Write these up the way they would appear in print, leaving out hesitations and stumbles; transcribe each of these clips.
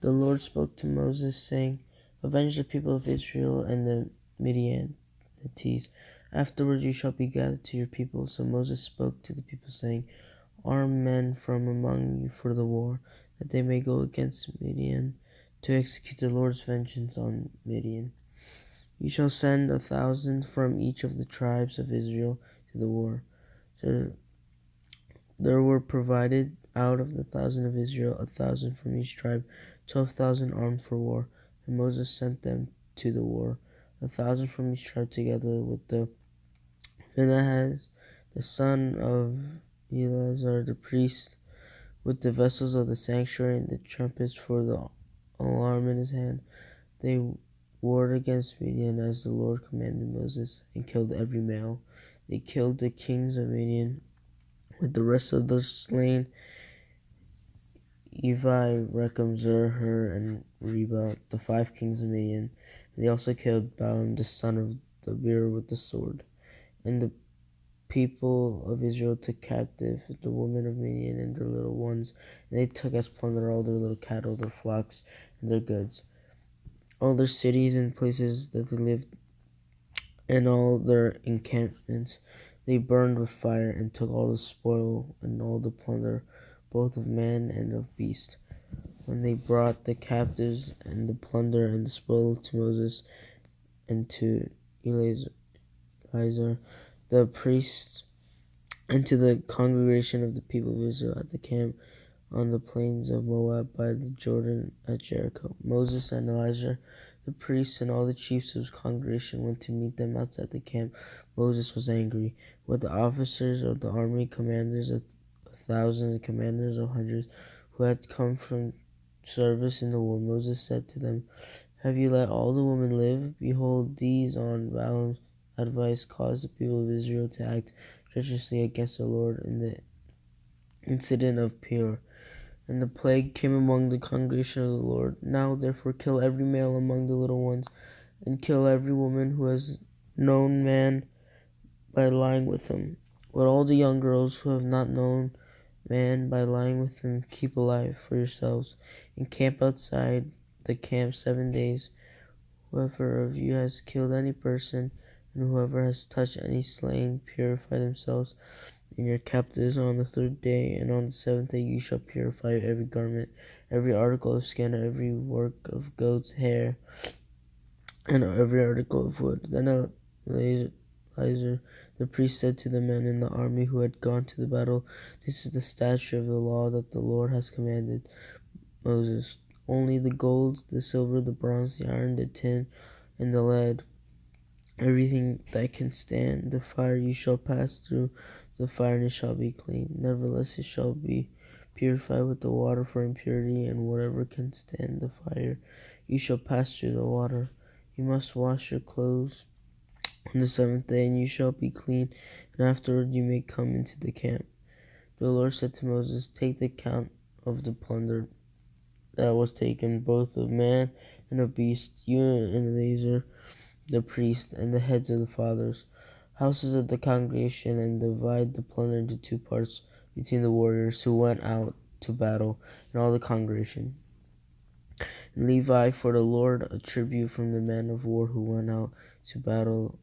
The Lord spoke to Moses, saying, Avenge the people of Israel and the Midianites. Afterwards you shall be gathered to your people. So Moses spoke to the people, saying, Arm men from among you for the war, that they may go against Midian, to execute the Lord's vengeance on Midian. You shall send 1,000 from each of the tribes of Israel to the war. So there were provided out of the 1,000 of Israel 1,000 from each tribe, 12,000 armed for war. And Moses sent them to the war, 1,000 from each tribe, together with the Phinehas, the son of Eleazar the priest, with the vessels of the sanctuary and the trumpets for the alarm in his hand. They warred against Midian as the Lord commanded Moses, and killed every male. They killed the kings of Midian with the rest of the slain, Evi, Rechem, Zur, Hur, and Reba, the 5 kings of Midian. They also killed Balaam the son of the Beer with the sword. And the people of Israel took captive the women of Midian and their little ones, and they took as plunder all their little cattle, their flocks, and their goods, all their cities and places that they lived, and all their encampments. They burned with fire, and took all the spoil and all the plunder, both of man and of beast. When they brought the captives and the plunder and the spoil to Moses and to Eleazar the priest, and to the congregation of the people of Israel at the camp on the plains of Moab by the Jordan at Jericho, Moses and Eleazar the priest and all the chiefs of his congregation went to meet them outside the camp. Moses was angry with the officers of the army, commanders of thousands and commanders of hundreds, who had come from service in the war. Moses said to them, Have you let all the women live? Behold, these on Balaam's advice caused the people of Israel to act treacherously against the Lord in the incident of Peor. And the plague came among the congregation of the Lord. Now therefore kill every male among the little ones, and kill every woman who has known man by lying with him. But all the young girls who have not known man by lying with him, keep alive for yourselves, and camp outside the camp 7 days. Whoever of you has killed any person, and whoever has touched any slain, purify themselves and your captives on the 3rd day, and on the 7th day you shall purify every garment, every article of skin, every work of goat's hair, and every article of wood. Then Eleazar the priest said to the men in the army who had gone to the battle, This is the statute of the law that the Lord has commanded Moses. Only the gold, the silver, the bronze, the iron, the tin, and the lead, everything that can stand the fire, you shall pass through the fire, and it shall be clean. Nevertheless, it shall be purified with the water for impurity, and whatever can stand the fire, you shall pass through the water. You must wash your clothes on the 7th day, and you shall be clean, and afterward you may come into the camp. The Lord said to Moses, Take the count of the plunder that was taken, both of man and of beast, you and Eleazar the priest, and the heads of the fathers' houses of the congregation, and divide the plunder into 2 parts between the warriors who went out to battle and all the congregation. And Levi for the Lord a tribute from the men of war who went out to battle,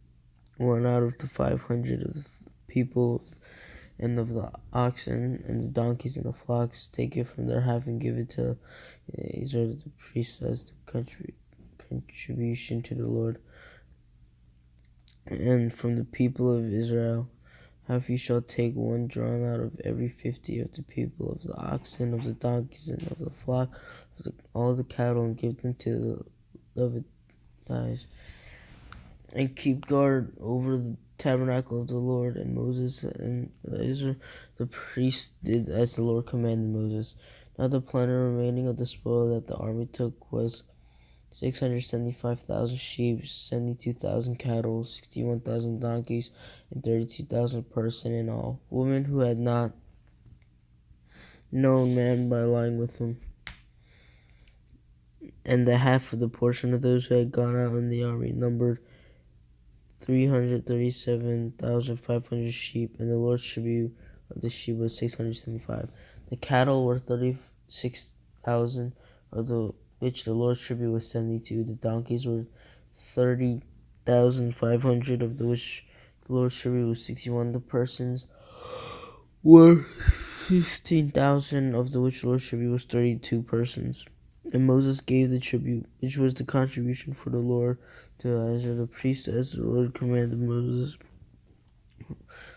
one out of the 500 of the people and of the oxen and the donkeys and the flocks. Take it from their half and give it to Eleazar the priest as the contribution to the Lord. And from the people of Israel, half you shall take one drawn out of every 50 of the people, of the oxen, of the donkeys, and of the flock, of all the cattle, and give them to the Levites. And keep guard over the tabernacle of the Lord. And Moses and Eleazar the priest did as the Lord commanded Moses. Now the plunder remaining of the spoil that the army took was 675,000 sheep, 72,000 cattle, 61,000 donkeys, and 32,000 persons in all, women who had not known man by lying with him. And the half of the portion of those who had gone out in the army numbered 337,500 sheep, and the Lord's tribute of the sheep was 675. The cattle were 36,000 of the which the Lord's tribute was 72. The donkeys were 30,500, of which the Lord's tribute was 61. The persons were 15,000, of which the Lord's tribute was 32 persons. And Moses gave the tribute, which was the contribution for the Lord, to Eleazar the priest, as the Lord commanded Moses.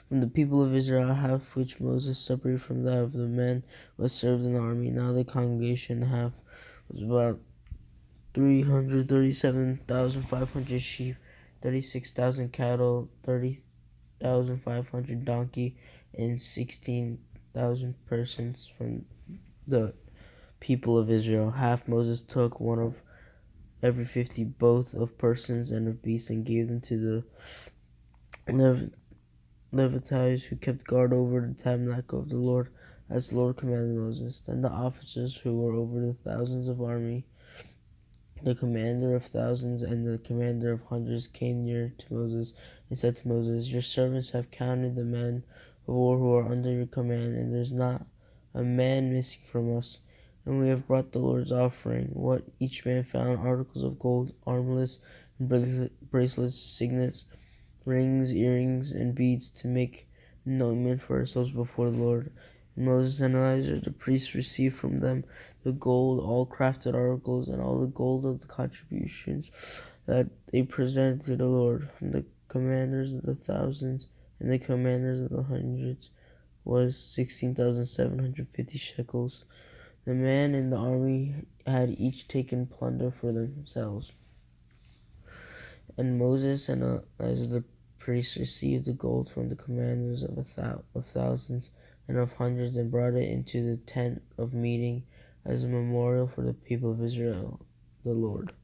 From the people of Israel, half which Moses separated from that of the men who had served in the army. Now the congregation half was about 337,500 sheep, 36,000 cattle, 30,500 donkey, and 16,000 persons from the people of Israel. Half Moses took, one of every 50, both of persons and of beasts, and gave them to the Levites who kept guard over the tabernacle of the Lord, as the Lord commanded Moses. Then the officers who were over the thousands of army, the commander of thousands and the commander of hundreds, came near to Moses and said to Moses, Your servants have counted the men of war who are under your command, and there is not a man missing from us. And we have brought the Lord's offering, what each man found, articles of gold, armlets, and bracelets, signets, rings, earrings, and beads, to make anointment for ourselves before the Lord. And Moses and Eleazar the priests received from them the gold, all crafted articles, and all the gold of the contributions that they presented to the Lord. From the commanders of the thousands and the commanders of the hundreds was 16,750 shekels. The men in the army had each taken plunder for themselves. And Moses and Eleazar the priests received the gold from the commanders of thousands and of hundreds, and brought it into the tent of meeting as a memorial for the people of Israel, the Lord.